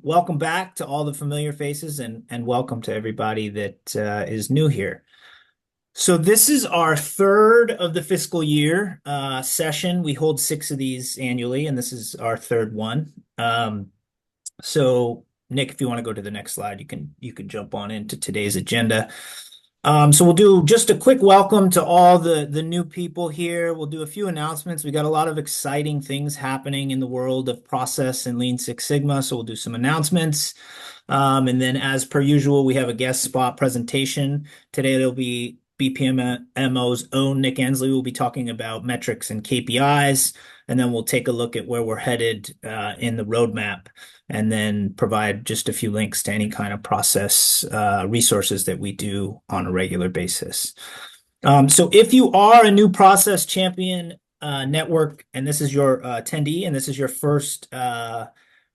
welcome back to all the familiar faces and welcome to everybody that is new here. So this is our third of the fiscal year session. We hold six of these annually, and this is our third one. So Nick, if you want to go to the next slide, you can jump on into today's agenda. So we'll do just a quick welcome to all the new people here. We'll do a few announcements. We got a lot of exciting things happening in the world of process and Lean Six Sigma. So we'll do some announcements. And then as per usual, we have a guest spot presentation. Today it'll be BPMO's own Nick Ensley will be talking about metrics and KPIs. And then we'll take a look at where we're headed in the roadmap, and then provide just a few links to any kind of process resources that we do on a regular basis. So if you are a new process champion network, and this is your attendee, and this is your first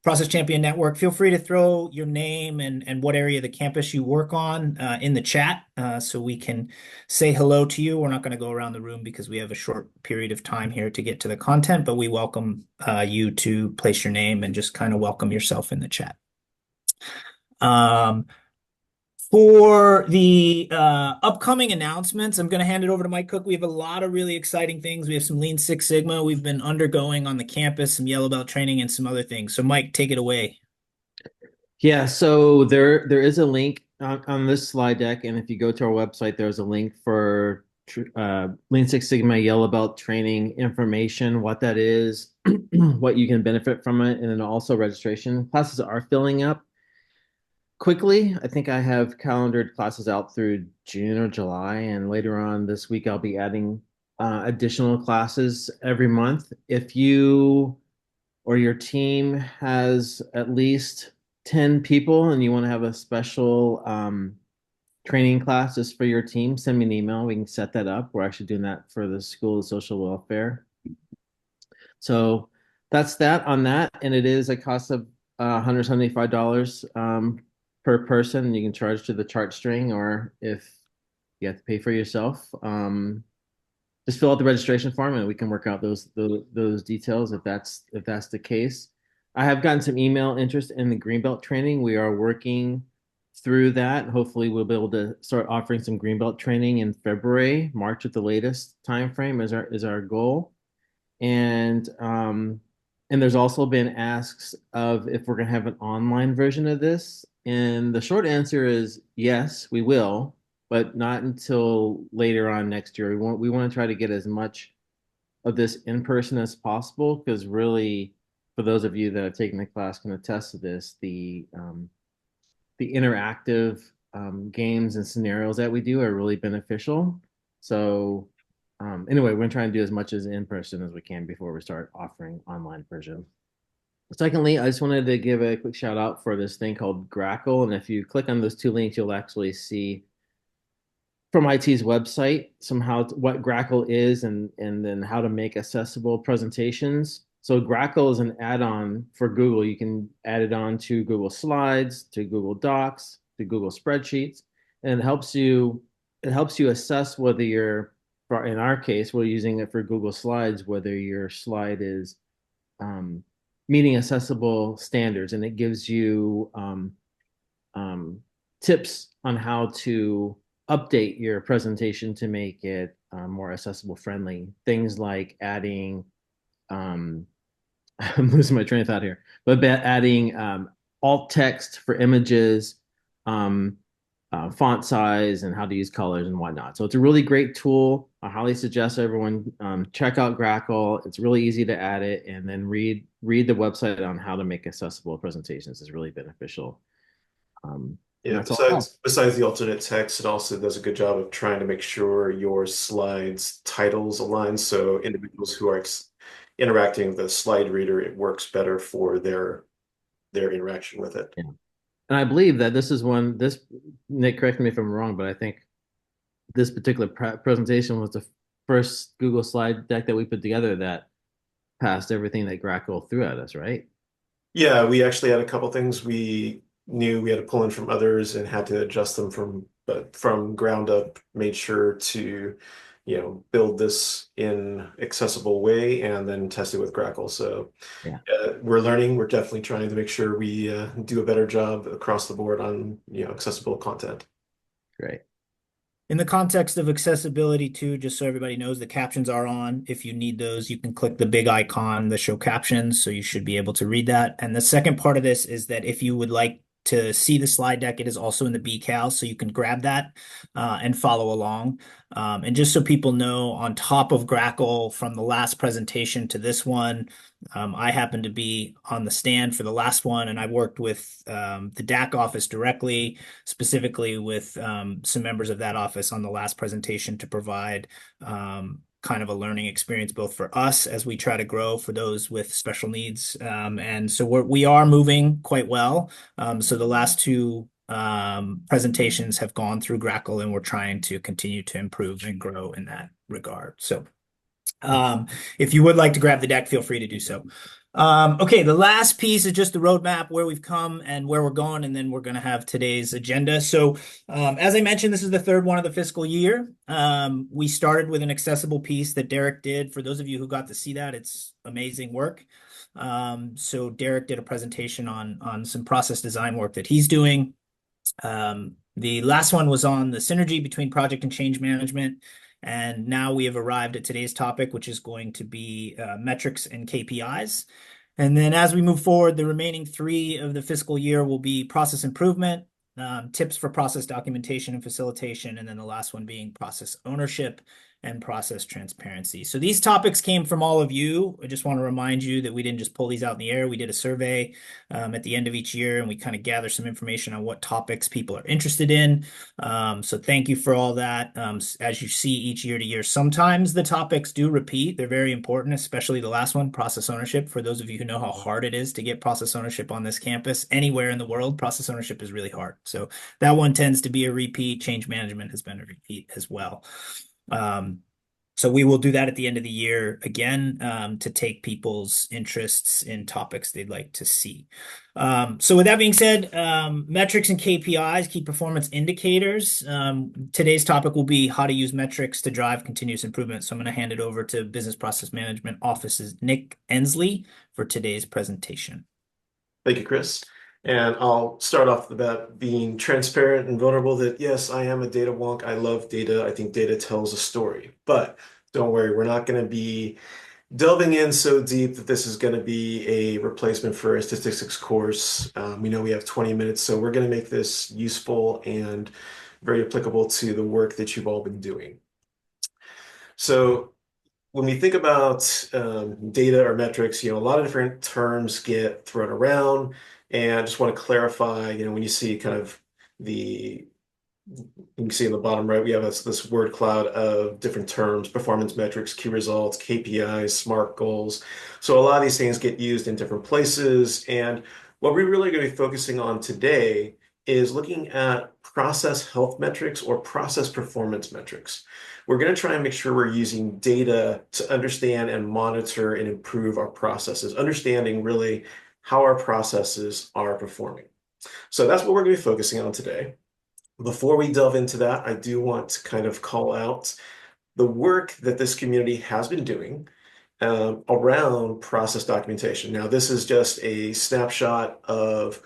process champion network, feel free to throw your name and what area of the campus you work on in the chat so we can say hello to you. We're not going to go around the room because we have a short period of time here to get to the content, but we welcome you to place your name and just kind of welcome yourself in the chat. For the upcoming announcements, I'm going to hand it over to Mike Cook. We have a lot of really exciting things. We have some Lean Six Sigma we've been undergoing on the campus, some yellow belt training, and some other things. So Mike, take it away. Yeah, so there is a link on this slide deck, and if you go to our website, there's a link for Lean Six Sigma Yellow Belt training information, what that is, what you can benefit from it, and then also registration. Classes are filling up quickly. I think I have calendared classes out through June or July, and later on this week I'll be adding additional classes every month. If you or your team has at least 10 people and you want to have a special training class just for your team, send me an email. We can set that up. We're actually doing that for the School of Social Welfare. So that's that on that. And it is a cost of $175 per person. You can charge to the chart string, or if you have to pay for yourself, just fill out the registration form and we can work out those details if that's the case. I have gotten some email interest in the Greenbelt training. We are working through that. Hopefully we'll be able to start offering some Greenbelt training in February, March at the latest timeframe is our goal. And there's also been asks of if we're going to have an online version of this. And the short answer is yes, we will, but not until later on next year. We want to try to get as much of this in person as possible, because really, for those of you that have taken the class can attest to this, the interactive games and scenarios that we do are really beneficial. So anyway, we're going to try and do as much as in person as we can before we start offering online version. Secondly, I just wanted to give a quick shout out for this thing called Grackle. And if you click on those two links, you'll actually see from IT's website somehow what Grackle is and then how to make accessible presentations. So Grackle is an add-on for Google. You can add it on to Google Slides, to Google Docs, to Google Spreadsheets, and it helps you assess whether you're, in our case, we're using it for Google Slides, whether your slide is meeting accessible standards, and it gives you tips on how to update your presentation to make it more accessible friendly. Things like adding, I'm losing my train of thought here, but adding alt text for images, font size, and how to use colors and whatnot. So it's a really great tool. I highly suggest everyone check out Grackle. It's really easy to add it, and then read the website on how to make accessible presentations is really beneficial. Yeah, besides the alternate text, it also does a good job of trying to make sure your slides titles align, so individuals who are interacting with the slide reader, it works better for their interaction with it. Yeah. And I believe that this, Nick, correct me if I'm wrong, but I think this particular presentation was the first Google slide deck that we put together that passed everything that Grackle threw at us, right? Yeah, we actually had a couple things we knew we had to pull in from others and had to adjust them from ground up, made sure to build this in accessible way and then test it with Grackle. So Yeah. we're learning. We're definitely trying to make sure we do a better job across the board on accessible content. Great. In the context of accessibility too, just so everybody knows, the captions are on. If you need those, you can click the big icon that show captions, so you should be able to read that. And the second part of this is that if you would like to see the slide deck, it is also in the BCal, so you can grab that and follow along. And just so people know, on top of Grackle, from the last presentation to this one, I happen to be on the stand for the last one, and I worked with the DAC office directly, specifically with some members of that office on the last presentation to provide kind of a learning experience both for us as we try to grow for those with special needs. And so we are moving quite well. So the last two presentations have gone through Grackle, and we're trying to continue to improve and grow in that regard. So if you would like to grab the deck, feel free to do so. Okay, the last piece is just the roadmap, where we've come and where we're going, and then we're going to have today's agenda. So as I mentioned, this is the third one of the fiscal year. We started with an accessible piece that Derek did. For those of you who got to see that, it's amazing work. So Derek did a presentation on some process design work that he's doing. The last one was on the synergy between project and change management. And now we have arrived at today's topic, which is going to be metrics and KPIs. And then as we move forward, the remaining three of the fiscal year will be process improvement, tips for process documentation and facilitation, and then the last one being process ownership and process transparency. So these topics came from all of you. I just want to remind you that we didn't just pull these out in the air. We did a survey at the end of each year, and we kind of gather some information on what topics people are interested in. So thank you for all that. As you see each year to year, sometimes the topics do repeat. They're very important, especially the last one, process ownership. For those of you who know how hard it is to get process ownership on this campus, anywhere in the world, process ownership is really hard. So that one tends to be a repeat. Change management has been a repeat as well. So we will do that at the end of the year again to take people's interests in topics they'd like to see. So with that being said, metrics and KPIs, key performance indicators. Today's topic will be how to use metrics to drive continuous improvement. So I'm going to hand it over to Business Process Management Office's Nick Ensley for today's presentation. Thank you, Chris. And I'll start off the bat being transparent and vulnerable that yes, I am a data wonk. I love data. I think data tells a story. But don't worry, we're not going to be delving in so deep that this is going to be a replacement for a statistics course. We know we have 20 minutes, so we're going to make this useful and very applicable to the work that you've all been doing. So when we think about data or metrics, a lot of different terms get thrown around. And I just want to clarify, when you see kind of you can see in the bottom right, we have this word cloud of different terms: performance metrics, key results, KPIs, SMART goals. So a lot of these things get used in different places. And what we're really going to be focusing on today is looking at process health metrics or process performance metrics. We're going to try and make sure we're using data to understand and monitor and improve our processes, understanding really how our processes are performing. So that's what we're going to be focusing on today. Before we delve into that, I do want to kind of call out the work that this community has been doing around process documentation. Now, this is just a snapshot of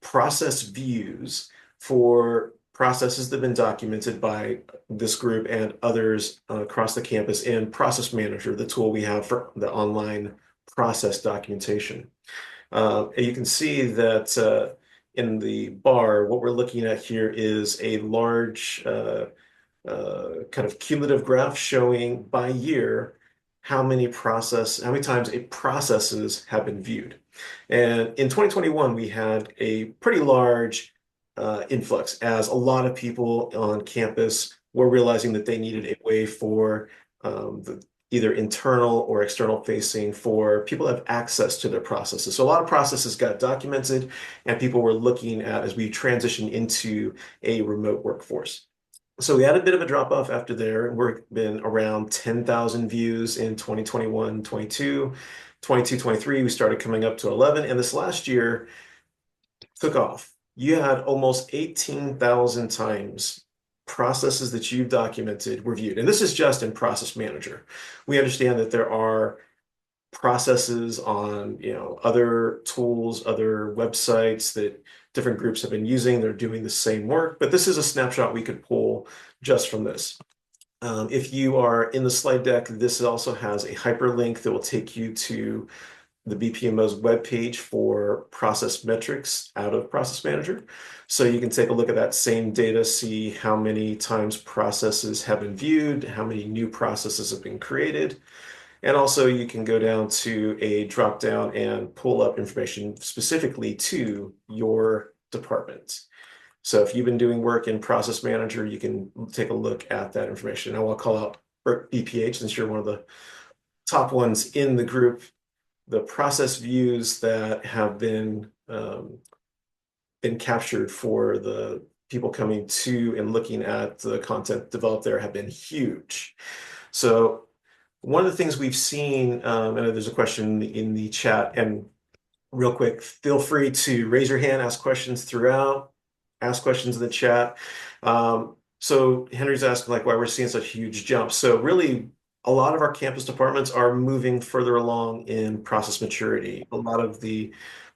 process views for processes that have been documented by this group and others across the campus in Process Manager, the tool we have for the online process documentation. You can see that in the bar, what we're looking at here is a large kind of cumulative graph showing by year how many times processes have been viewed. And in 2021, we had a pretty large influx as a lot of people on campus were realizing that they needed a way for either internal or external facing for people to have access to their processes. So a lot of processes got documented and people were looking at as we transition into a remote workforce. So we had a bit of a drop off after there. We've been around 10,000 views in 2021, 22, 23, we started coming up to 11. And this last year took off. You had almost 18,000 times processes that you've documented were viewed. And this is just in Process Manager. We understand that there are processes on, other tools, other websites that different groups have been using. They're doing the same work, but this is a snapshot we could pull just from this. If you are in the slide deck, this also has a hyperlink that will take you to the BPMO's webpage for process metrics out of Process Manager. So you can take a look at that same data, see how many times processes have been viewed, how many new processes have been created. And also you can go down to a drop down and pull up information specifically to your department. So if you've been doing work in Process Manager, you can take a look at that information. Now I'll call out BPH since you're one of the top ones in the group. The process views that have been captured for the people coming to and looking at the content developed there have been huge. So one of the things we've seen, I know there's a question in the chat, and real quick, feel free to raise your hand, ask questions throughout, ask questions in the chat. So Henry's asking like why we're seeing such huge jumps. So really, a lot of our campus departments are moving further along in process maturity. A lot of the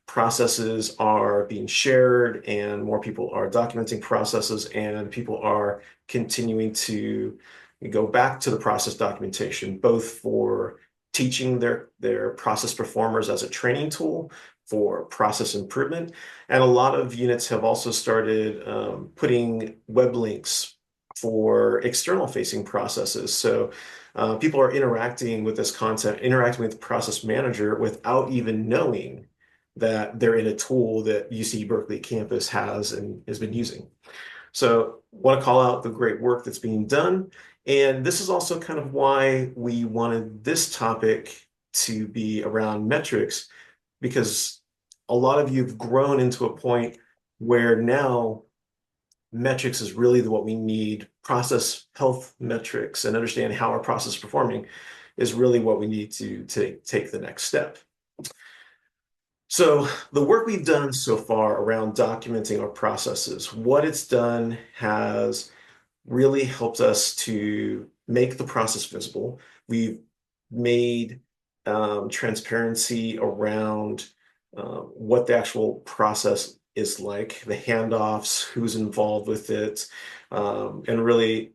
processes are being shared and more people are documenting processes and people are continuing to go back to the process documentation, both for teaching their process performers as a training tool for process improvement. And a lot of units have also started putting web links for external facing processes. So people are interacting with this content, interacting with the process manager without even knowing that they're in a tool that UC Berkeley campus has and has been using. So want to call out the great work that's being done. And this is also kind of why we wanted this topic to be around metrics, because a lot of you have grown into a point where now metrics is really what we need. Process health metrics and understanding how our process is performing is really what we need to take the next step. So the work we've done so far around documenting our processes, what it's done has really helped us to make the process visible. We've made transparency around what the actual process is like, the handoffs, who's involved with it, and really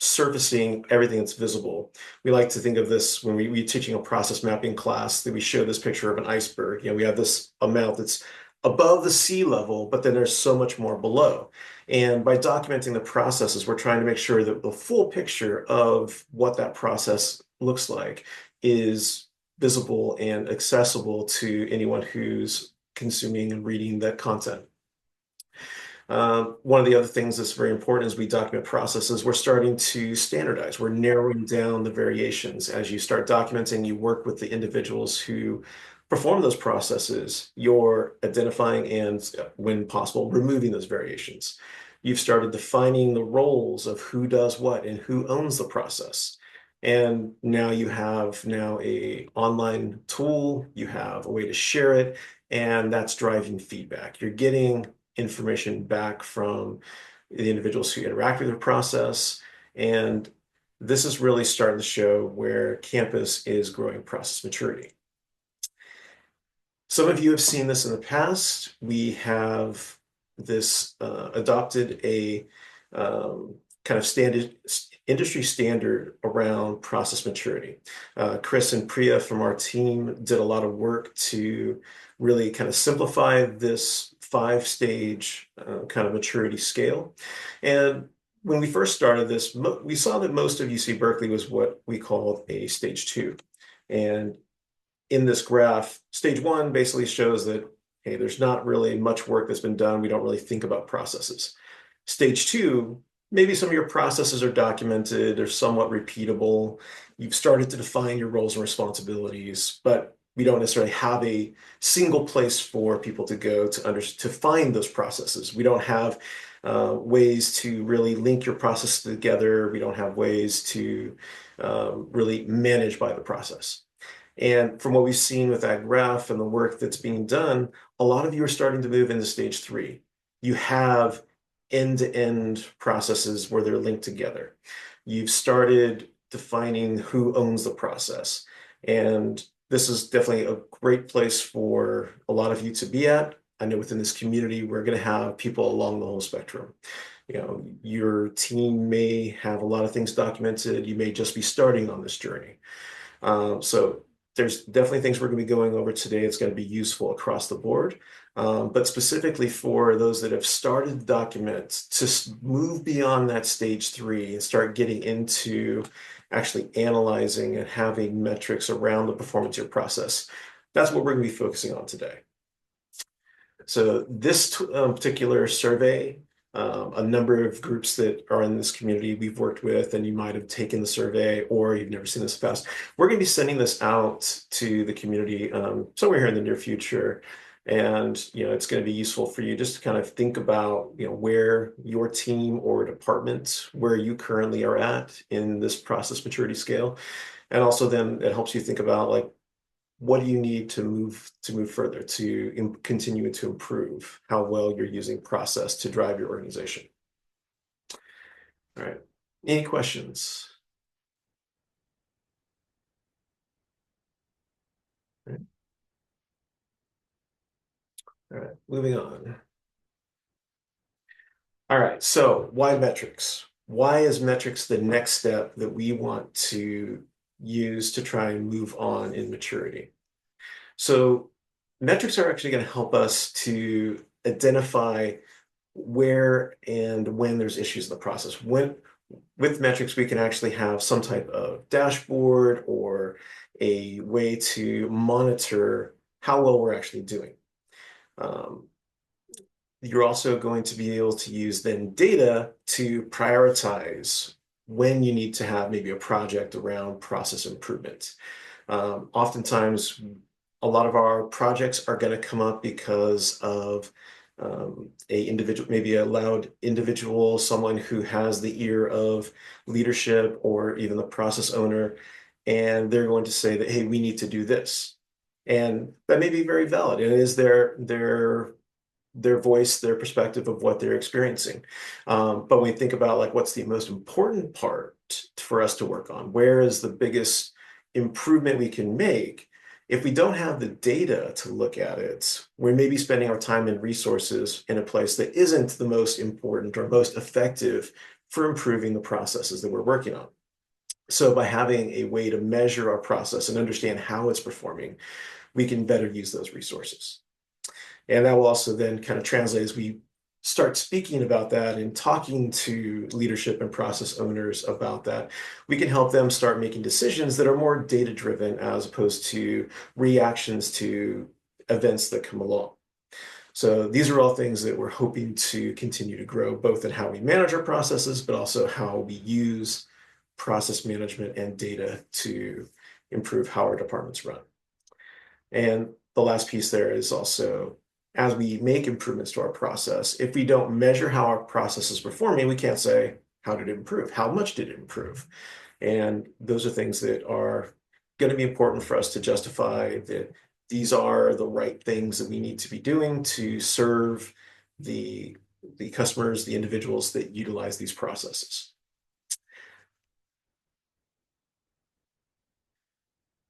surfacing everything that's visible. We like to think of this when we're teaching a process mapping class, that we show this picture of an iceberg. We have this amount that's above the sea level, but then there's so much more below. And by documenting the processes, we're trying to make sure that the full picture of what that process looks like is visible and accessible to anyone who's consuming and reading that content. One of the other things that's very important as we document processes, we're starting to standardize. We're narrowing down the variations. As you start documenting, you work with the individuals who perform those processes. You're identifying and, when possible, removing those variations. You've started defining the roles of who does what and who owns the process. And now you have a online tool, you have a way to share it, and that's driving feedback. You're getting information back from the individuals who interact with the process. And this is really starting to show where campus is growing process maturity. Some of you have seen this in the past. We have this adopted a kind of industry standard around process maturity. Chris and Priya from our team did a lot of work to really kind of simplify this 5-stage kind of maturity scale. And when we first started this, we saw that most of UC Berkeley was what we called a stage 2. And in this graph, stage 1 basically shows that, hey, there's not really much work that's been done. We don't really think about processes. Stage 2, maybe some of your processes are documented, they're somewhat repeatable. You've started to define your roles and responsibilities, but we don't necessarily have a single place for people to go to find those processes. We don't have ways to really link your process together. We don't have ways to really manage by the process. And from what we've seen with that graph and the work that's being done, a lot of you are starting to move into stage 3. You have end-to-end processes where they're linked together. You've started defining who owns the process. And this is definitely a great place for a lot of you to be at. I know within this community, we're going to have people along the whole spectrum. Your team may have a lot of things documented. You may just be starting on this journey. So there's definitely things we're going to be going over today. It's going to be useful across the board. But specifically for those that have started documents to move beyond that stage 3 and start getting into actually analyzing and having metrics around the performance of your process. That's what we're going to be focusing on today. So this particular survey, a number of groups that are in this community we've worked with, and you might have taken the survey or you've never seen this in the past. We're going to be sending this out to the community somewhere here in the near future. And, it's going to be useful for you just to kind of think about, where your team or department, where you currently are at in this process maturity scale. And also then it helps you think about like, what do you need to move further to continue to improve how well you're using process to drive your organization? All right. Any questions? All right. All right. Moving on. All right. So why metrics? Why is metrics the next step that we want to use to try and move on in maturity? So metrics are actually going to help us to identify where and when there's issues in the process. With metrics, we can actually have some type of dashboard or a way to monitor how well we're actually doing. You're also going to be able to use then data to prioritize when you need to have maybe a project around process improvement. Oftentimes, a lot of our projects are going to come up because of a individual, maybe a loud individual, someone who has the ear of leadership or even the process owner, and they're going to say that, hey, we need to do this. And that may be very valid. It is their voice, their perspective of what they're experiencing. But when we think about like what's the most important part for us to work on, where is the biggest improvement we can make? If we don't have the data to look at it, we may be spending our time and resources in a place that isn't the most important or most effective for improving the processes that we're working on. So by having a way to measure our process and understand how it's performing, we can better use those resources. And that will also then kind of translate as we start speaking about that and talking to leadership and process owners about that. We can help them start making decisions that are more data-driven as opposed to reactions to events that come along. So these are all things that we're hoping to continue to grow, both in how we manage our processes, but also how we use process management and data to improve how our departments run. And the last piece there is also, as we make improvements to our process, if we don't measure how our process is performing, we can't say, how did it improve? How much did it improve? And those are things that are going to be important for us to justify that these are the right things that we need to be doing to serve the customers, the individuals that utilize these processes.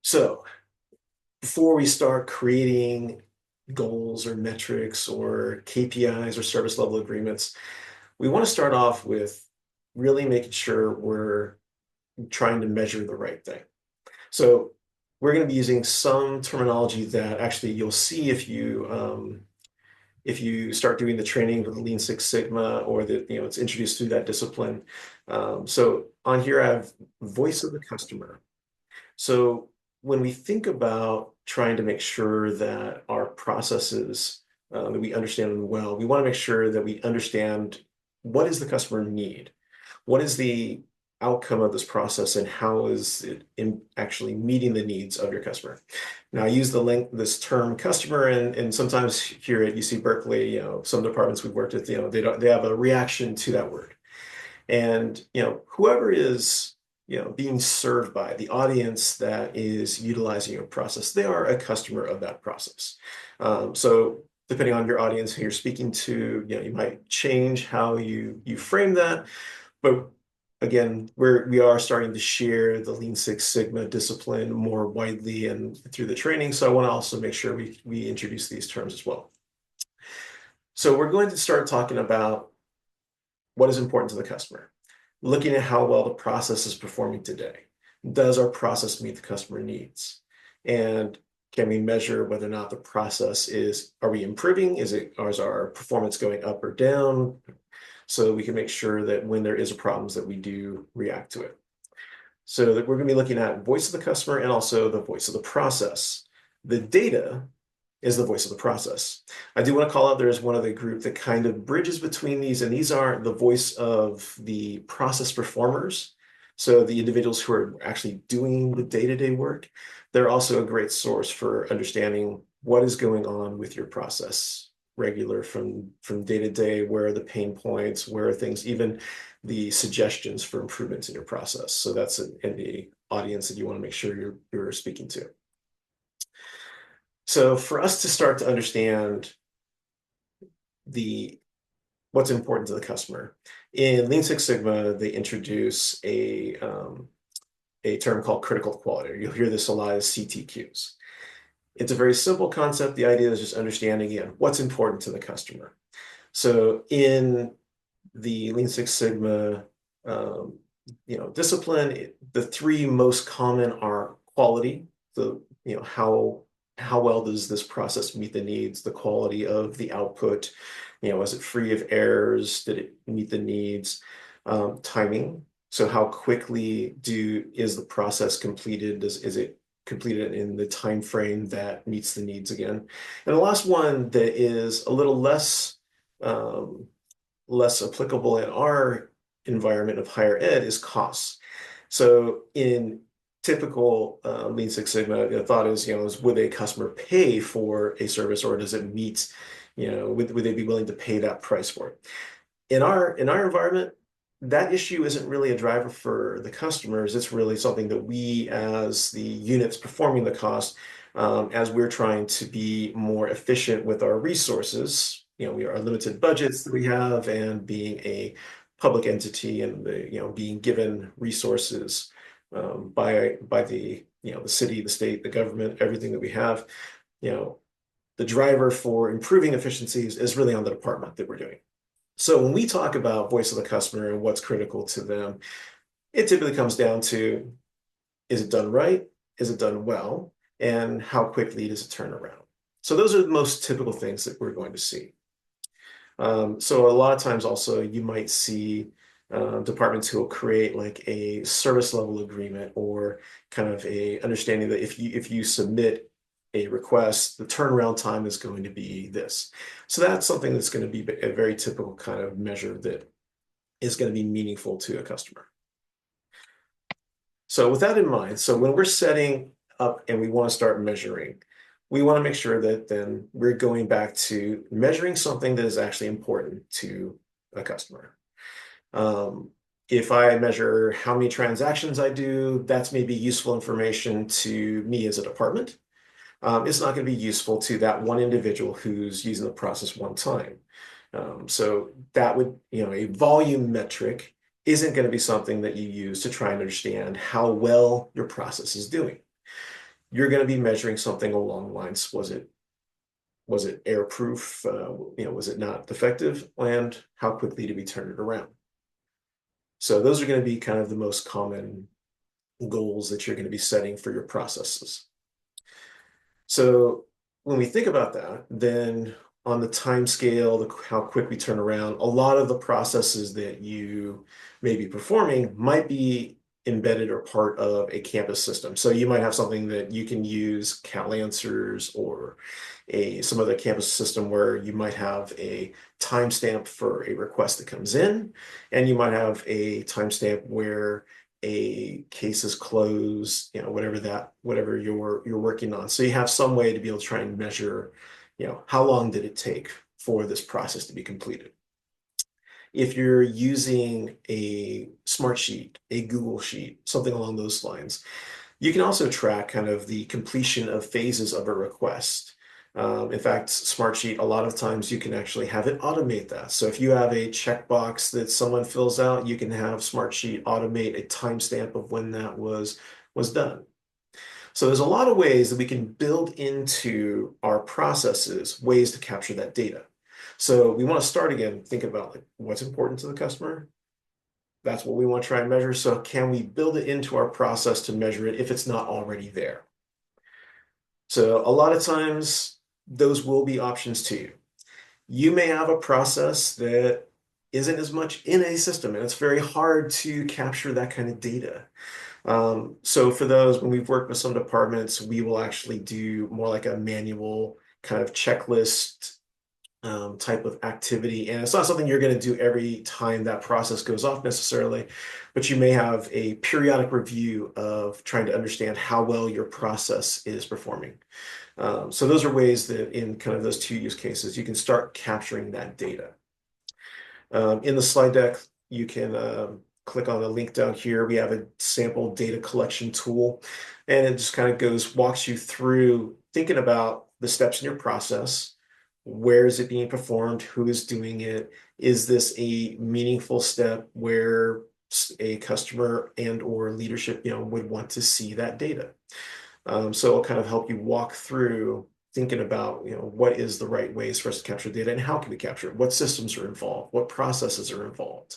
So before we start creating goals or metrics or KPIs or service level agreements, we want to start off with really making sure we're trying to measure the right thing. So we're going to be using some terminology that actually you'll see if you start doing the training with Lean Six Sigma or that it's introduced through that discipline. So on here I have voice of the customer. So when we think about trying to make sure that our processes, that we understand them well, we want to make sure that we understand what is the customer need? What is the outcome of this process and how is it in actually meeting the needs of your customer? Now I use this term customer and sometimes here at UC Berkeley, some departments we've worked with, they have a reaction to that word. And, whoever is being served by the audience that is utilizing your process, they are a customer of that process. So depending on your audience who you're speaking to, you might change how you frame that. But again, we are starting to share the Lean Six Sigma discipline more widely and through the training. So I want to also make sure we introduce these terms as well. So we're going to start talking about what is important to the customer, looking at how well the process is performing today. Does our process meet the customer needs? And can we measure whether or not the process are we improving? Is our performance going up or down? So we can make sure that when there is a problem that we do react to it. So that we're going to be looking at voice of the customer and also the voice of the process. The data is the voice of the process. I do want to call out there's one other group that kind of bridges between these, and these are the voice of the process performers. So the individuals who are actually doing the day-to-day work, they're also a great source for understanding what is going on with your process regular from day to day. Where are the pain points? Where are things, even the suggestions for improvements in your process? So that's in the audience that you want to make sure you're speaking to. So for us to start to understand what's important to the customer, in Lean Six Sigma, they introduce a term called critical quality. You'll hear this a lot as CTQs. It's a very simple concept. The idea is just understanding, again, what's important to the customer. So in the Lean Six Sigma discipline, the three most common are quality. So, how well does this process meet the needs, the quality of the output? Is it free of errors? Did it meet the needs? Timing. So how quickly is the process completed? Is it completed in the time frame that meets the needs again? And the last one that is a little less applicable in our environment of higher ed is costs. So in typical Lean Six Sigma, the thought is, would a customer pay for a service, or does it meet, would they be willing to pay that price for it? In our environment, that issue isn't really a driver for the customers. It's really something that we, as the units performing the cost, as we're trying to be more efficient with our resources, we are limited budgets that we have, and being a public entity and being given resources by the the city, the state, the government, everything that we have, the driver for improving efficiencies is really on the department that we're doing. So when we talk about voice of the customer and what's critical to them, it typically comes down to, is it done right? Is it done well? And how quickly does it turn around? So those are the most typical things that we're going to see. So a lot of times also you might see departments who will create like a service level agreement, or kind of a understanding that if you submit a request, the turnaround time is going to be this. So that's something that's going to be a very typical kind of measure that is going to be meaningful to a customer. So with that in mind, so when we're setting up and we want to start measuring, we want to make sure that then we're going back to measuring something that is actually important to a customer. If I measure how many transactions I do, that's maybe useful information to me as a department. It's not going to be useful to that one individual who's using the process one time. So that would, a volume metric isn't going to be something that you use to try and understand how well your process is doing. You're going to be measuring something along the lines, was it airproof? Was it not defective? And how quickly did we turn it around? So those are going to be kind of the most common goals that you're going to be setting for your processes. So when we think about that, then on the time scale, how quick we turn around, a lot of the processes that you may be performing might be embedded or part of a campus system. So you might have something that you can use, CalAnswers or some other campus system, where you might have a timestamp for a request that comes in, and you might have a timestamp where a case is closed, whatever you're working on. So you have some way to be able to try and measure, how long did it take for this process to be completed. If you're using a Smartsheet, a Google Sheet, something along those lines, you can also track kind of the completion of phases of a request. In fact, Smartsheet, a lot of times you can actually have it automate that. So if you have a checkbox that someone fills out, you can have Smartsheet automate a timestamp of when that was done. So there's a lot of ways that we can build into our processes ways to capture that data. So we want to start again, think about like what's important to the customer. That's what we want to try and measure. So can we build it into our process to measure it if it's not already there? So a lot of times those will be options to you. You may have a process that isn't as much in a system, and it's very hard to capture that kind of data. So for those, when we've worked with some departments, we will actually do more like a manual kind of checklist type of activity. And it's not something you're going to do every time that process goes off necessarily, but you may have a periodic review of trying to understand how well your process is performing. So those are ways that in kind of those two use cases, you can start capturing that data. In the slide deck, you can click on the link down here. We have a sample data collection tool, and it just kind of walks you through thinking about the steps in your process. Where is it being performed? Who is doing it? Is this a meaningful step where a customer and or leadership, would want to see that data? So it'll kind of help you walk through thinking about, what is the right ways for us to capture data and how can we capture it? What systems are involved? What processes are involved?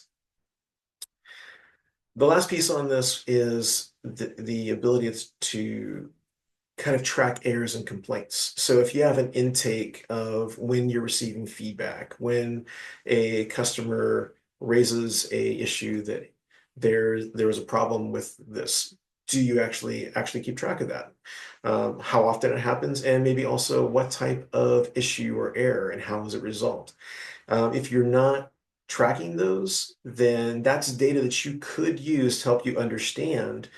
The last piece on this is the ability to kind of track errors and complaints. So if you have an intake of when you're receiving feedback, when a customer raises a issue that there was a problem with this, do you actually keep track of that? How often it happens, and maybe also what type of issue or error and how is it resolved? If you're not tracking those, then that's data that you could use to help you understand,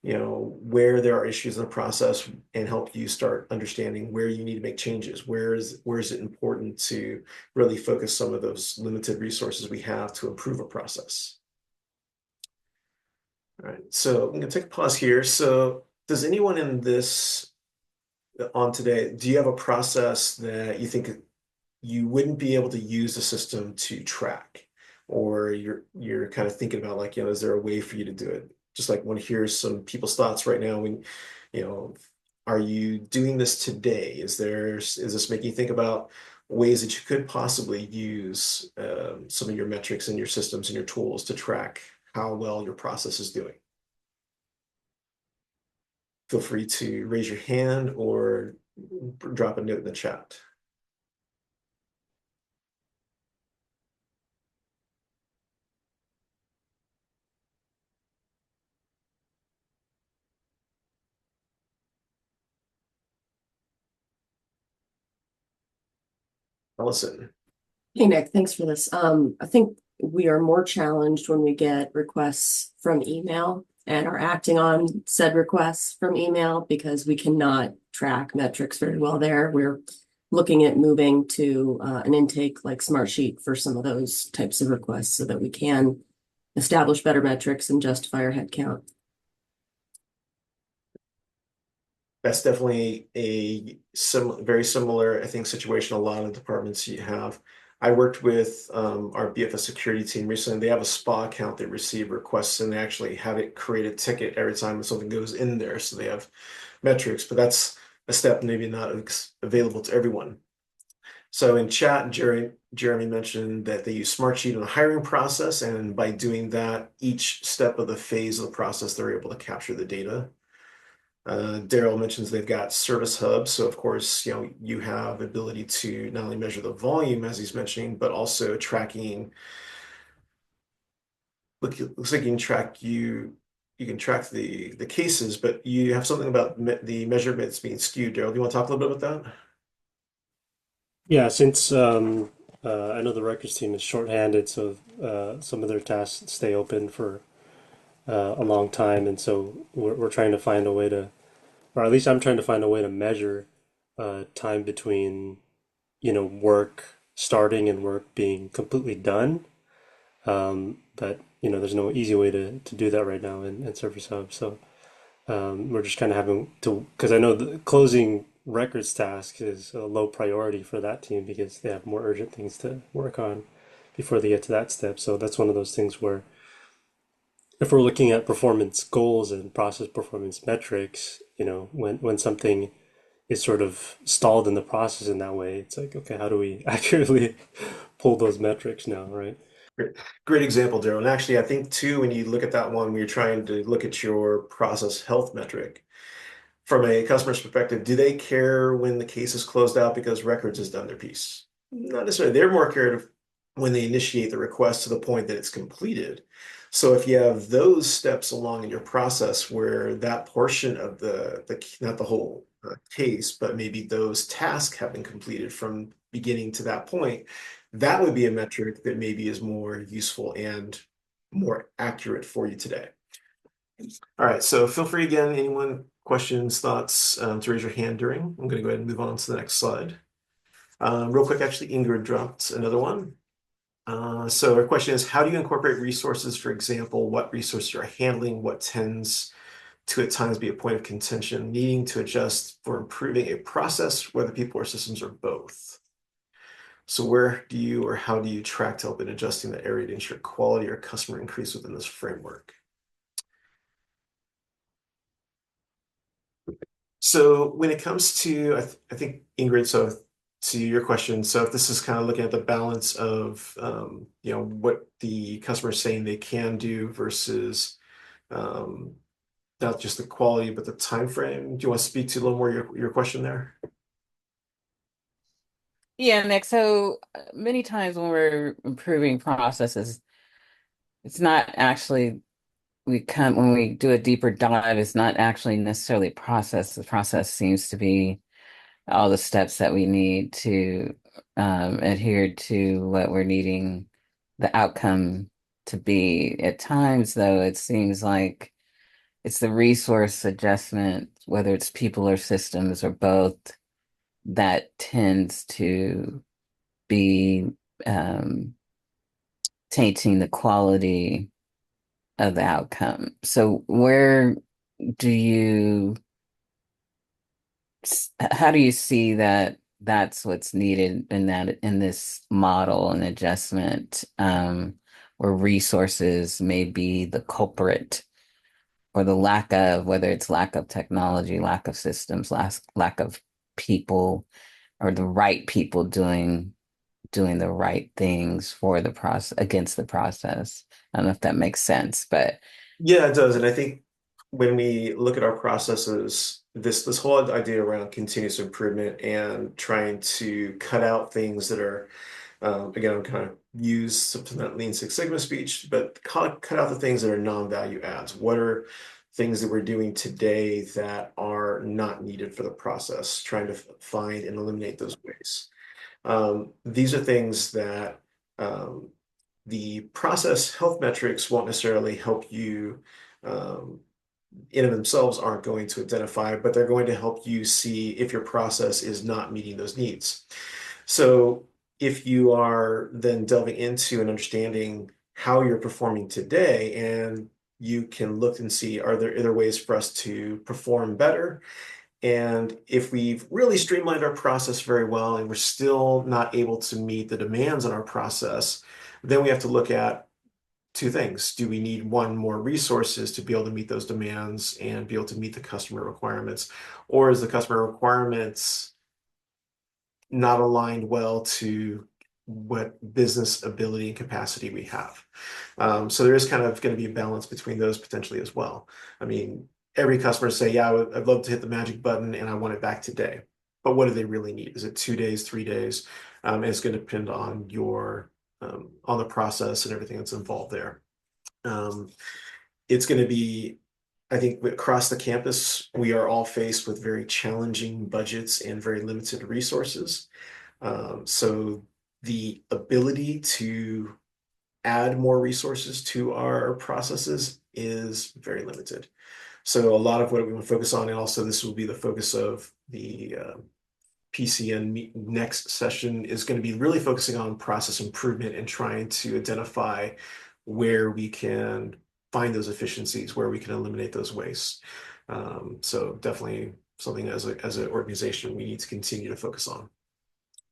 where there are issues in the process and help you start understanding where you need to make changes. Where is it important to really focus some of those limited resources we have to improve a process? All right, so I'm going to take a pause here. So does anyone in this on today, do you have a process that you think you wouldn't be able to use the system to track, or you're kind of thinking about like, is there a way for you to do it? Just like want to hear some people's thoughts right now. When, you know, are you doing this today? Is this making you think about ways that you could possibly use some of your metrics and your systems and your tools to track how well your process is doing? Feel free to raise your hand or drop a note in the chat. Allison. Hey Nick, thanks for this. I think we are more challenged when we get requests from email and are acting on said requests from email because we cannot track metrics very well there. We're looking at moving to an intake like Smartsheet for some of those types of requests so that we can establish better metrics and justify our headcount. That's definitely a very similar, I think, situation a lot of departments you have. I worked with our BFS security team recently. They have a spa account that receive requests, and they actually have it create a ticket every time something goes in there. So they have metrics, but that's a step maybe not available to everyone. So in chat, Jeremy mentioned that they use Smartsheet in the hiring process, and by doing that, each step of the phase of the process, they're able to capture the data. Daryl mentions they've got Service Hub, so of course, you have ability to not only measure the volume as he's mentioning, but also tracking. Looks like you can track the cases, but you have something about the measurements being skewed. Daryl, do you want to talk a little bit about that? Yeah, since I know the records team is shorthanded, so some of their tasks stay open for a long time, and so we're trying to find a way to, or at least I'm trying to find a way to measure time between, work starting and work being completely done. But there's no easy way to do that right now in Service Hub. So we're just kind of having to, because I know the closing records task is a low priority for that team because they have more urgent things to work on before they get to that step. So that's one of those things where if we're looking at performance goals and process performance metrics, when something is sort of stalled in the process in that way, it's like, okay, how do we accurately pull those metrics now, right? Great example, Daryl. And actually, I think too, when you look at that one, when you're trying to look at your process health metric, from a customer's perspective, do they care when the case is closed out because records has done their piece? Not necessarily. They're more cared when they initiate the request to the point that it's completed. So if you have those steps along in your process where that portion of the not the whole case, but maybe those tasks have been completed from beginning to that point, that would be a metric that maybe is more useful and more accurate for you today. All right, so feel free again, anyone, questions, thoughts, to raise your hand during. I'm going to go ahead and move on to the next slide. Real quick, actually, Ingrid dropped another one. So our question is, how do you incorporate resources? For example, what resources you're handling, what tends to at times be a point of contention, needing to adjust for improving a process, whether people or systems or both. So where do you or how do you track to help in adjusting that area to ensure quality or customer increase within this framework? So when it comes to, I think Ingrid, so to your question, so if this is kind of looking at the balance of, what the customer is saying they can do versus not just the quality, but the time frame. Do you want to speak to a little more your question there? Yeah, Nick. So many times when we're improving processes, it's not actually when we do a deeper dive, it's not actually necessarily process. The process seems to be all the steps that we need to adhere to what we're needing the outcome to be. At times, though, it seems like it's the resource adjustment, whether it's people or systems or both, that tends to be um, tainting the quality of the outcome. So where do you, how do you see that that's what's needed in this model and adjustment, where resources may be the culprit or the lack of, whether it's lack of technology, lack of systems, lack of people or the right people doing the right things for the process against the process. I don't know if that makes sense, but Yeah, it does. And I think when we look at our processes, this whole idea around continuous improvement and trying to cut out things that are, again, I'm kind of use some of that Lean Six Sigma speech, but cut out the things that are non-value adds. What are things that we're doing today that are not needed for the process? Trying to find and eliminate those ways. These are things that the process health metrics won't necessarily help you in of themselves aren't going to identify, but they're going to help you see if your process is not meeting those needs. So if you are then delving into and understanding how you're performing today, and you can look and see, are there other ways for us to perform better? And if we've really streamlined our process very well and we're still not able to meet the demands on our process, then we have to look at two things. Do we need more resources to be able to meet those demands and be able to meet the customer requirements? Or is the customer requirements not aligned well to what business ability and capacity we have? So there is kind of going to be a balance between those potentially as well. I mean, every customer say, yeah, I'd love to hit the magic button and I want it back today. But what do they really need? Is it 2 days, 3 days? And it's going to depend on your on the process and everything that's involved there. It's going to be, I think, across the campus, we are all faced with very challenging budgets and very limited resources. So the ability to add more resources to our processes is very limited. So a lot of what we want to focus on, and also this will be the focus of the PCN next session, is going to be really focusing on process improvement and trying to identify where we can find those efficiencies, where we can eliminate those wastes. So definitely something as an organization we need to continue to focus on.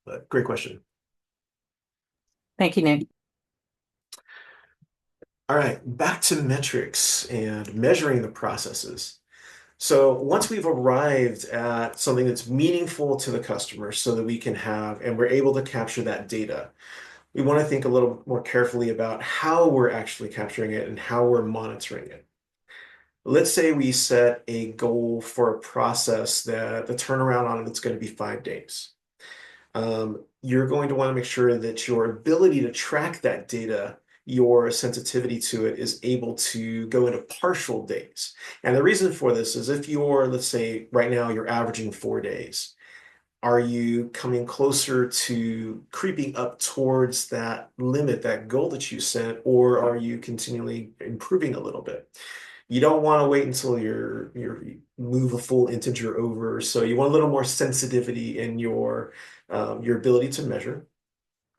But great question. Thank you, Nick. All right, back to metrics and measuring the processes. So once we've arrived at something that's meaningful to the customer so that we can have, and we're able to capture that data, we want to think a little more carefully about how we're actually capturing it and how we're monitoring it. Let's say we set a goal for a process that the turnaround on it's going to be 5 days. You're going to want to make sure that your ability to track that data, your sensitivity to it, is able to go into partial days. And the reason for this is if you're, let's say right now you're averaging 4 days, are you coming closer to creeping up towards that limit, that goal that you set, or are you continually improving a little bit? You don't want to wait until you move a full integer over. So you want a little more sensitivity in your ability to measure.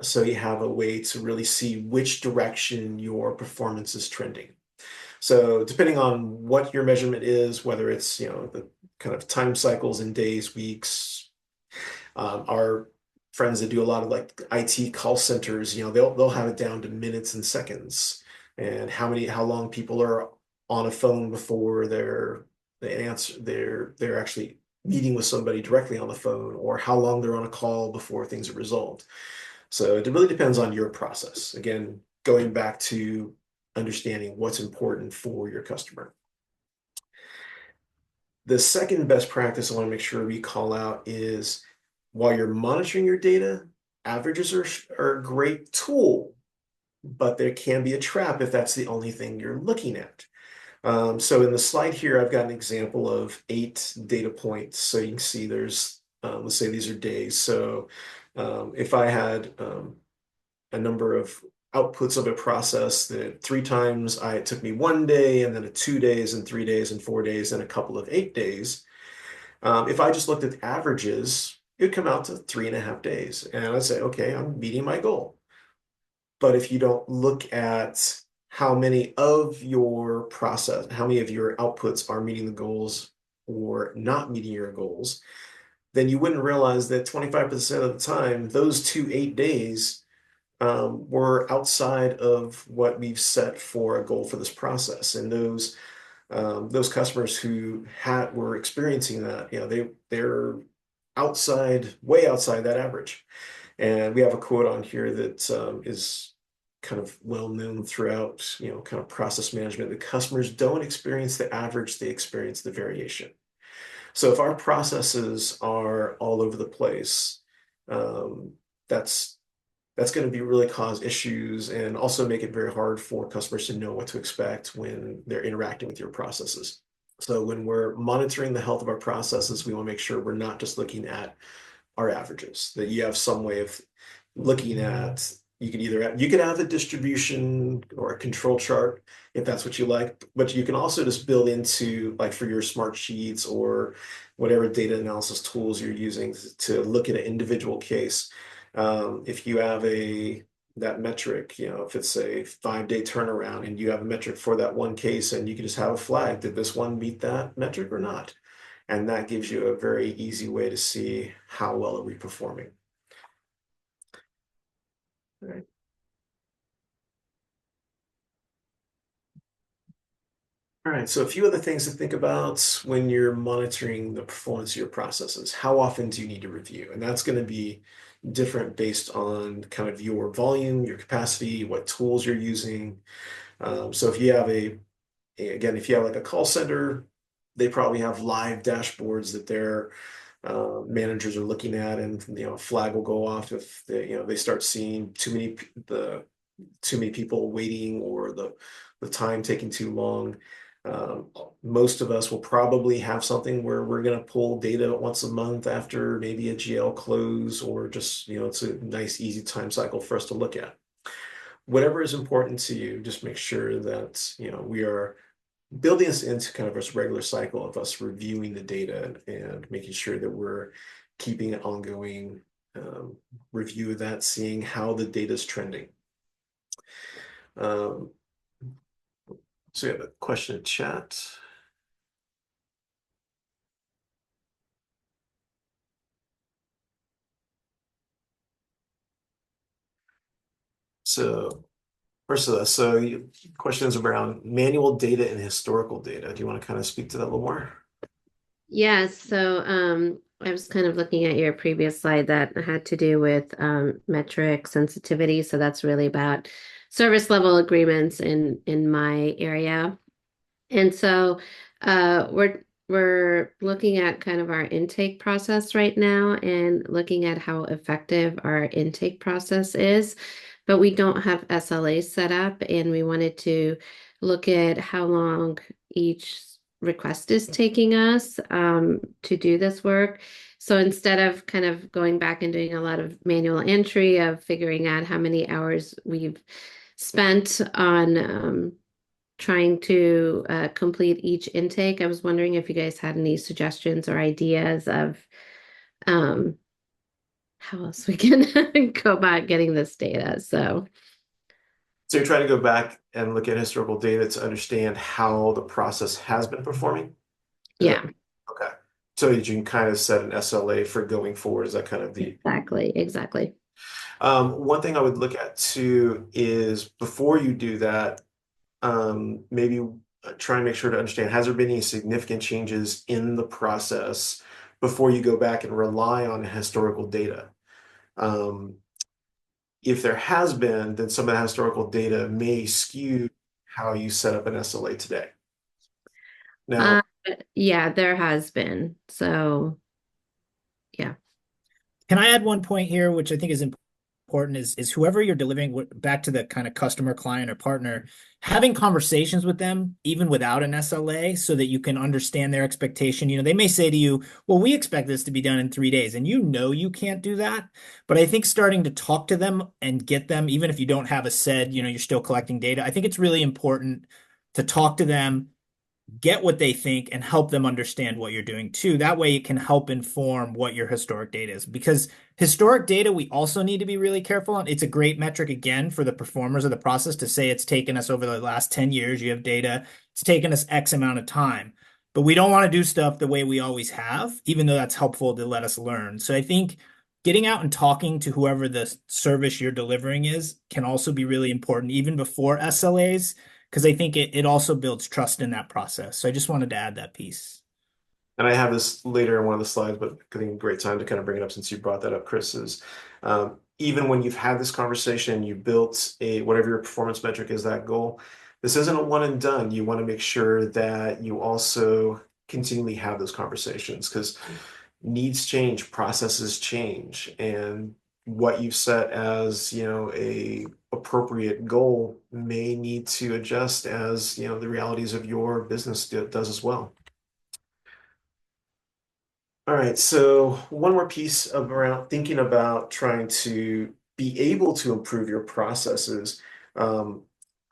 So you have a way to really see which direction your performance is trending. So depending on what your measurement is, whether it's, the kind of time cycles in days, weeks, our friends that do a lot of like IT call centers, they'll have it down to minutes and seconds, and how long people are on a phone before they're actually meeting with somebody directly on the phone, or how long they're on a call before things are resolved. So it really depends on your process. Again, going back to understanding what's important for your customer. The second best practice I want to make sure we call out is, while you're monitoring your data, averages are a great tool, but there can be a trap if that's the only thing you're looking at. So in the slide here, I've got an example of 8 data points. So you can see there's, let's say these are days. So if I had a number of outputs of a process that 3 times it took me 1 day, and then 2 days and 3 days and 4 days and a couple of 8 days. If I just looked at averages, it would come out to 3.5 days. And I'd say, okay, I'm meeting my goal. But if you don't look at how many of your outputs are meeting the goals or not meeting your goals, then you wouldn't realize that 25% of the time, those 2 8 days were outside of what we've set for a goal for this process. And those customers who were experiencing that, they're way outside that average. And we have a quote on here that is kind of well known throughout, kind of process management. The customers don't experience the average, they experience the variation. So if our processes are all over the place, that's going to be really cause issues, and also make it very hard for customers to know what to expect when they're interacting with your processes. So when we're monitoring the health of our processes, we want to make sure we're not just looking at our averages, that you have some way of looking at, you could have a distribution or a control chart if that's what you like, but you can also just build into, like, for your smart sheets or whatever data analysis tools you're using to look at an individual case. If you have that metric, if it's a 5-day turnaround and you have a metric for that one case, and you can just have a flag, did this one meet that metric or not? And that gives you a very easy way to see how well are we performing. All right. All right, so a few other things to think about when you're monitoring the performance of your processes. How often do you need to review? And that's going to be different based on kind of your volume, your capacity, what tools you're using. So if you have if you have like a call center, they probably have live dashboards that their managers are looking at, and a flag will go off if they start seeing too many people waiting, or the time taking too long. Most of us will probably have something where we're going to pull data once a month after maybe a GL close, or just, it's a nice, easy time cycle for us to look at. Whatever is important to you, just make sure that, we are building this into kind of this regular cycle of us reviewing the data and making sure that we're keeping an ongoing review of that, seeing how the data is trending. So we have a question in chat. So, Ursula, questions around manual data and historical data. Do you want to kind of speak to that a little more? Yes, so I was kind of looking at your previous slide that had to do with metric sensitivity. So that's really about service level agreements in my area. And so we're looking at kind of our intake process right now and looking at how effective our intake process is. But we don't have SLAs set up, and we wanted to look at how long each request is taking us to do this work. So instead of kind of going back and doing a lot of manual entry of figuring out how many hours we've spent on trying to complete each intake, I was wondering if you guys had any suggestions or ideas of um, how else we can go about getting this data. So So you're trying to go back and look at historical data to understand how the process has been performing? yeah, Okay. So you can kind of set an SLA for going forward. Is that kind of the exactly. one thing I would look at too is before you do that, maybe try and make sure to understand, has there been any significant changes in the process before you go back and rely on historical data? If there has been, then some of the historical data may skew how you set up an SLA today. Now, Yeah, there has been. So yeah. Can I add one point here, which I think is important, is whoever you're delivering back to the kind of customer, client, or partner, having conversations with them, even without an SLA, so that you can understand their expectation. They may say to you, well, we expect this to be done in 3 days, and you can't do that. But I think starting to talk to them and get them, even if you don't have a said, you're still collecting data, I think it's really important to talk to them, get what they think, and help them understand what you're doing too. That way it can help inform what your historic data is. Because historic data, we also need to be really careful on. It's a great metric, again, for the performers of the process to say it's taken us over the last 10 years. You have data, it's taken us X amount of time. But we don't want to do stuff the way we always have, even though that's helpful to let us learn. So I think getting out and talking to whoever the service you're delivering is can also be really important, even before SLAs, because I think it also builds trust in that process. So I just wanted to add that piece. and I have this later in one of the slides, but I think a great time to kind of bring it up since you brought that up, Chris, is even when you've had this conversation, you built whatever your performance metric is, that goal. This isn't a one and done. You want to make sure that you also continually have those conversations because needs change, processes change, and what you've set as, a appropriate goal may need to adjust as, the realities of your business does as well. All right, so one more piece around thinking about trying to be able to improve your processes.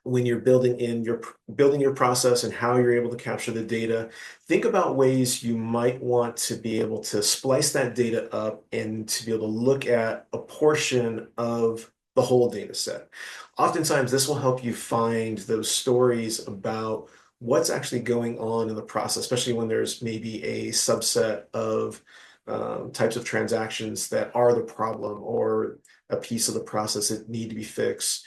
When you're building your process and how you're able to capture the data, think about ways you might want to be able to splice that data up and to be able to look at a portion of the whole data set. Oftentimes, this will help you find those stories about what's actually going on in the process, especially when there's maybe a subset of types of transactions that are the problem or a piece of the process that need to be fixed.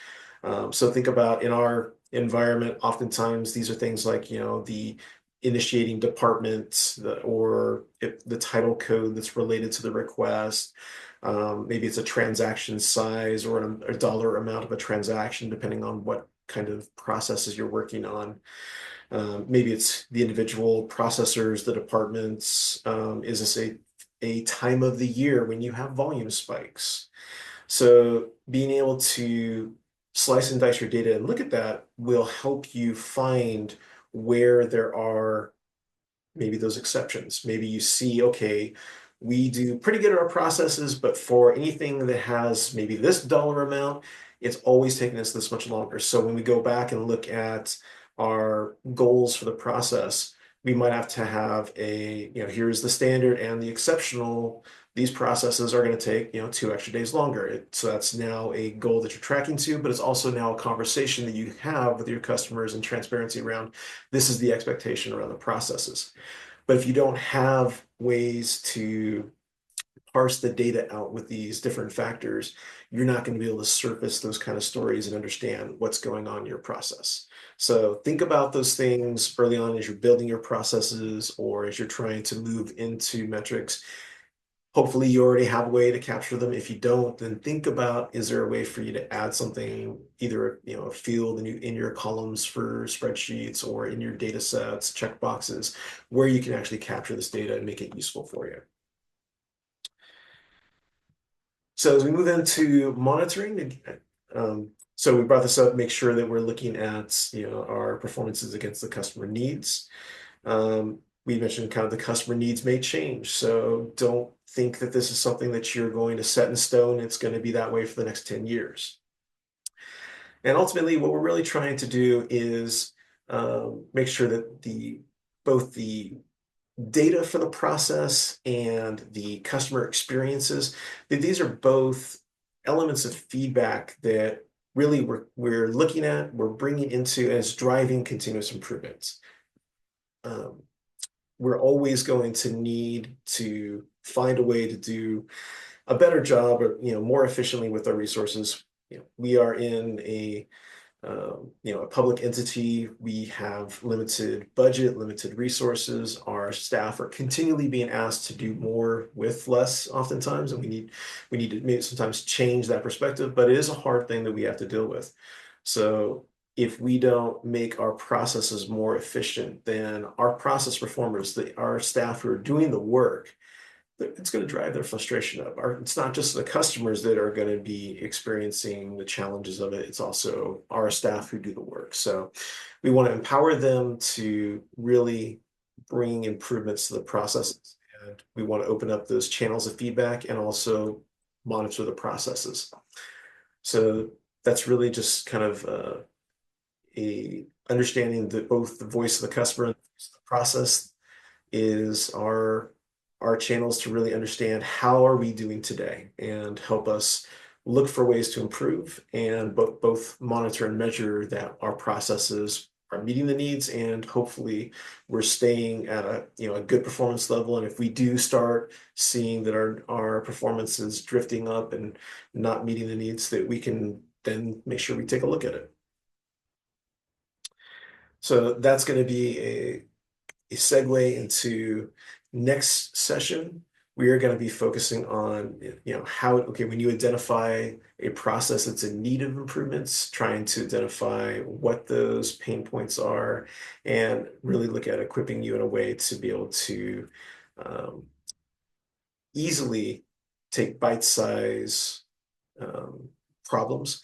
So think about in our environment, oftentimes these are things like, the initiating department or the title code that's related to the request. Maybe it's a transaction size or a dollar amount of a transaction, depending on what kind of processes you're working on. Maybe it's the individual processors, the departments. Is this a time of the year when you have volume spikes? So being able to slice and dice your data and look at that will help you find where there are maybe those exceptions. Maybe you see, okay, we do pretty good at our processes, but for anything that has maybe this dollar amount, it's always taking us this much longer. So when we go back and look at our goals for the process, we might have to have here's the standard and the exceptional. These processes are going to take, 2 extra days longer. So that's now a goal that you're tracking to, but it's also now a conversation that you have with your customers and transparency around this is the expectation around the processes. But if you don't have ways to parse the data out with these different factors, you're not going to be able to surface those kind of stories and understand what's going on in your process. So think about those things early on as you're building your processes or as you're trying to move into metrics. Hopefully you already have a way to capture them. If you don't, then think about, is there a way for you to add something, either a field in your columns for spreadsheets or in your data sets, check boxes, where you can actually capture this data and make it useful for you. So as we move into monitoring, so we brought this up, make sure that we're looking at our performances against the customer needs. We mentioned kind of the customer needs may change, so don't think that this is something that you're going to set in stone. It's going to be that way for the next 10 years. And ultimately, what we're really trying to do is make sure that both the data for the process and the customer experiences, that these are both elements of feedback that really we're looking at, we're bringing into as driving continuous improvements. We're always going to need to find a way to do a better job or more efficiently with our resources. We are in a public entity. We have limited budget, limited resources. Our staff are continually being asked to do more with less oftentimes, and we need to maybe sometimes change that perspective, but it is a hard thing that we have to deal with. So if we don't make our processes more efficient, then our process performers, our staff who are doing the work, it's going to drive their frustration up. It's not just the customers that are going to be experiencing the challenges of it. It's also our staff who do the work. So we want to empower them to really bring improvements to the processes. And we want to open up those channels of feedback and also monitor the processes. So that's really just kind of a understanding that both the voice of the customer and the process is our channels to really understand how are we doing today and help us look for ways to improve and both monitor and measure that our processes are meeting the needs, and hopefully we're staying at a good performance level. And if we do start seeing that our performance is drifting up and not meeting the needs, that we can then make sure we take a look at it. So that's going to be a segue into next session. We are going to be focusing on, when you identify a process that's in need of improvements, trying to identify what those pain points are and really look at equipping you in a way to be able to easily take bite-size problems,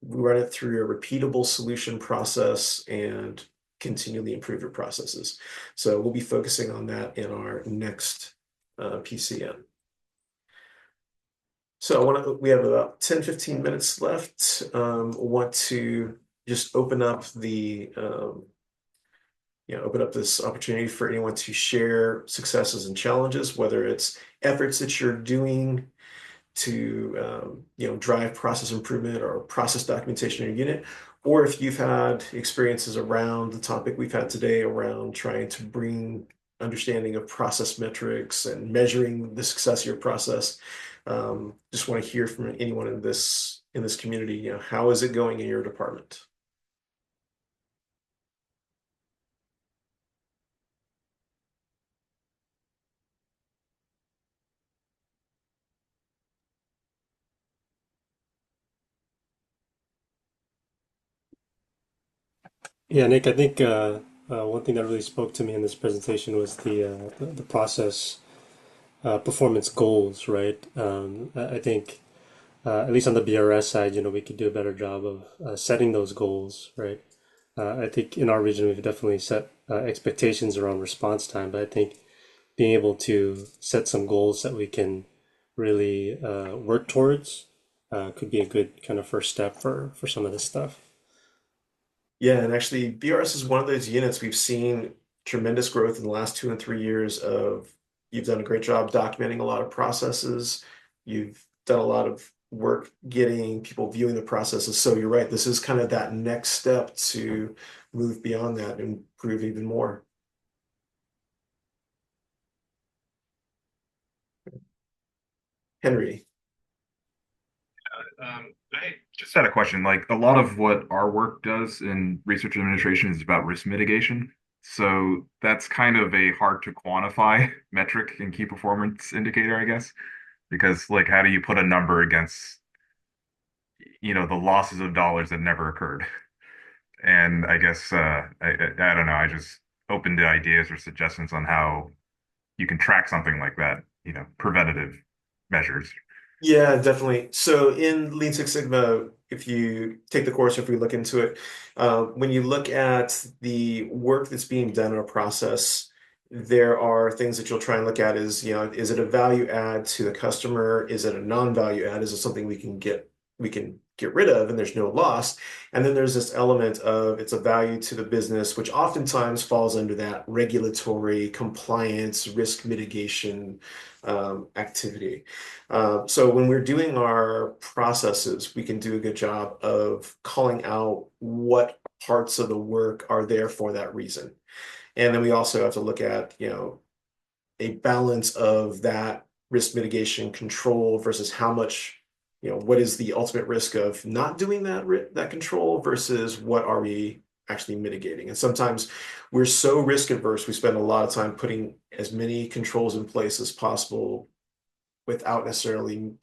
run it through a repeatable solution process, and continually improve your processes. So we'll be focusing on that in our next PCN. So we have about 10-15 minutes left. Want to just open up this opportunity for anyone to share successes and challenges, whether it's efforts that you're doing to drive process improvement or process documentation in your unit, or if you've had experiences around the topic we've had today around trying to bring understanding of process metrics and measuring the success of your process. Just want to hear from anyone in this community. How is it going in your department? Yeah, Nick, I think one thing that really spoke to me in this presentation was the process performance goals, right? I think at least on the BRS side, we could do a better job of setting those goals, right? I think in our region we've definitely set expectations around response time, but I think being able to set some goals that we can really work towards could be a good kind of first step for some of this stuff. Yeah, and actually BRS is one of those units we've seen tremendous growth in the last 2 and 3 years of. You've done a great job documenting a lot of processes. You've done a lot of work getting people viewing the processes. So you're right, this is kind of that next step to move beyond that and improve even more. Henry. I just had a question. Like a lot of what our work does in research administration is about risk mitigation. So that's kind of a hard to quantify metric and key performance indicator, I guess, because like how do you put a number against, the losses of dollars that never occurred? And I guess I don't know. I just open to ideas or suggestions on how you can track something like that, preventative measures. Yeah, definitely. So in Lean Six Sigma, if you take the course, if we look into it, when you look at the work that's being done in a process, there are things that you'll try and look at is, is it a value add to the customer? Is it a non-value add? Is it something we can get rid of and there's no loss? And then there's this element of it's a value to the business, which oftentimes falls under that regulatory compliance, risk mitigation activity. So when we're doing our processes, we can do a good job of calling out what parts of the work are there for that reason. And then we also have to look at, a balance of that risk mitigation control versus how much, what is the ultimate risk of not doing that control versus what are we actually mitigating. And sometimes we're so risk averse, we spend a lot of time putting as many controls in place as possible without necessarily,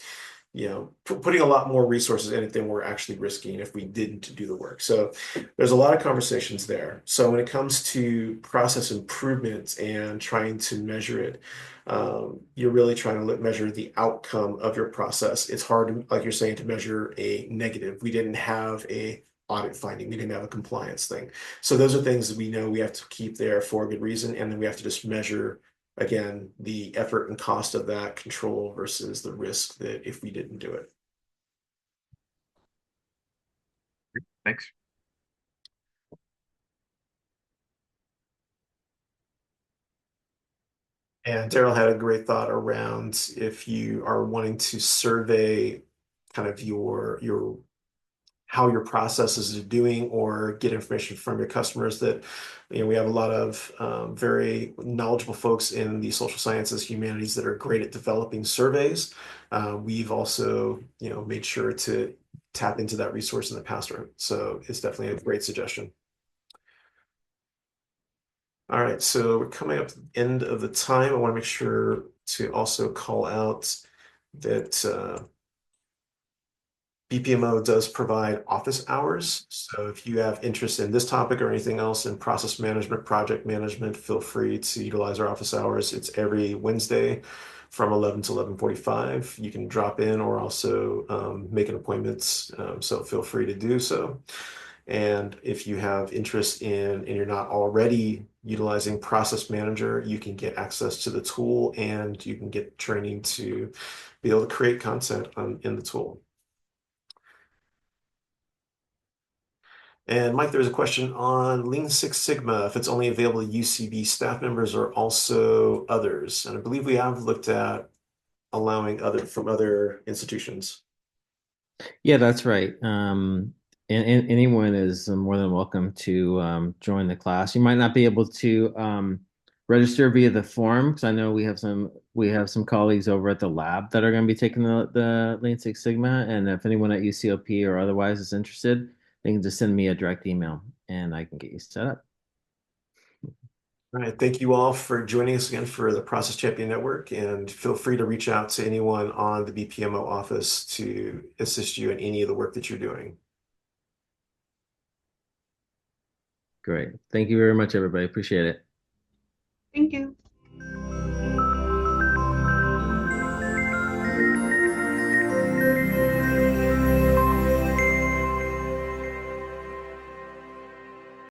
putting a lot more resources in it than we're actually risking if we didn't do the work. So there's a lot of conversations there. So when it comes to process improvements and trying to measure it, you're really trying to measure the outcome of your process. It's hard, like you're saying, to measure a negative. We didn't have a audit finding. We didn't have a compliance thing. So those are things that we know we have to keep there for a good reason. And then we have to just measure, again, the effort and cost of that control versus the risk that if we didn't do it. Thanks. And Daryl had a great thought around if you are wanting to survey kind of your how your processes are doing or get information from your customers that we have a lot of very knowledgeable folks in the social sciences humanities that are great at developing surveys. We've also made sure to tap into that resource in the past, so it's definitely a great suggestion. All right, so we're coming up to the end of the time. I want to make sure to also call out that BPMO does provide office hours. So if you have interest in this topic or anything else in process management, project management, feel free to utilize our office hours. It's every Wednesday from 11 to 11:45. You can drop in or also make an appointment. So feel free to do so. And if you have interest in and you're not already utilizing Process Manager, you can get access to the tool and you can get training to be able to create content in the tool. And Mike, there's a question on Lean Six Sigma, if it's only available to UCB staff members or also others. And I believe we have looked at allowing from other institutions. Yeah, that's right. And anyone is more than welcome to join the class. You might not be able to register via the form because I know we have some colleagues over at the lab that are going to be taking the Lean Six Sigma. And if anyone at UCOP or otherwise is interested, they can just send me a direct email and I can get you set up. All right, thank you all for joining us again for the Process Champion Network, and feel free to reach out to anyone on the BPMO office to assist you in any of the work that you're doing. Great. Thank you very much, everybody. Appreciate it. Thank you.